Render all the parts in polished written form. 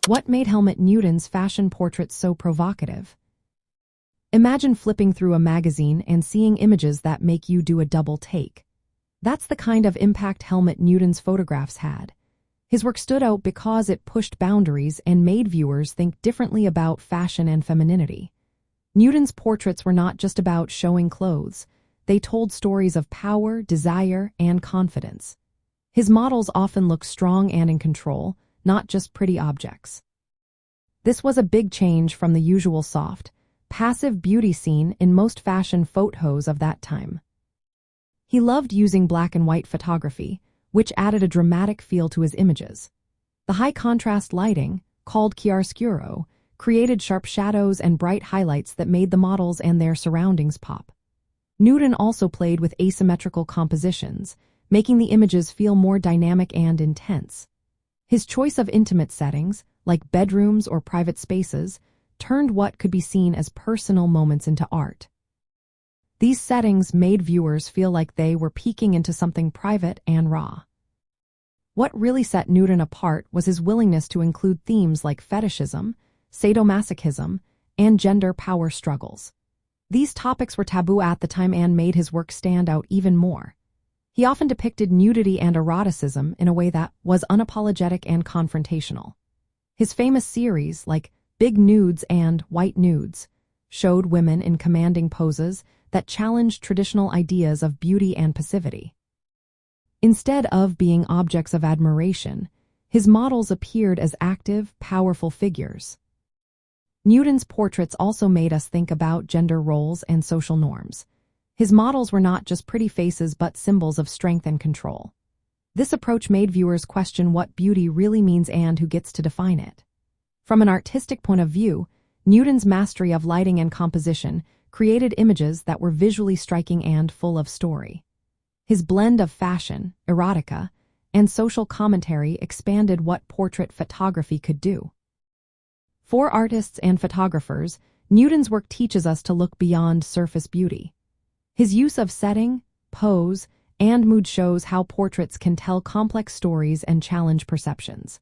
What made Helmut Newton's fashion portraits so provocative? Imagine flipping through a magazine and seeing images that make you do a double take. That's the kind of impact Helmut Newton's photographs had. His work stood out because it pushed boundaries and made viewers think differently about fashion and femininity. Newton's portraits were not just about showing clothes. They told stories of power, desire, and confidence. His models often looked strong and in control, not just pretty objects. This was a big change from the usual soft, passive beauty seen in most fashion photos of that time. He loved using black and white photography, which added a dramatic feel to his images. The high-contrast lighting, called chiaroscuro, created sharp shadows and bright highlights that made the models and their surroundings pop. Newton also played with asymmetrical compositions, making the images feel more dynamic and intense. His choice of intimate settings, like bedrooms or private spaces, turned what could be seen as personal moments into art. These settings made viewers feel like they were peeking into something private and raw. What really set Newton apart was his willingness to include themes like fetishism, sadomasochism, and gender power struggles. These topics were taboo at the time and made his work stand out even more. He often depicted nudity and eroticism in a way that was unapologetic and confrontational. His famous series, like Big Nudes and White Nudes, showed women in commanding poses that challenged traditional ideas of beauty and passivity. Instead of being objects of admiration, his models appeared as active, powerful figures. Newton's portraits also made us think about gender roles and social norms. His models were not just pretty faces but symbols of strength and control. This approach made viewers question what beauty really means and who gets to define it. From an artistic point of view, Newton's mastery of lighting and composition created images that were visually striking and full of story. His blend of fashion, erotica, and social commentary expanded what portrait photography could do. For artists and photographers, Newton's work teaches us to look beyond surface beauty. His use of setting, pose, and mood shows how portraits can tell complex stories and challenge perceptions.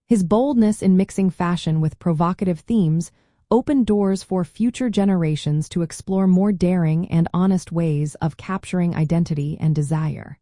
His boldness in mixing fashion with provocative themes opened doors for future generations to explore more daring and honest ways of capturing identity and desire.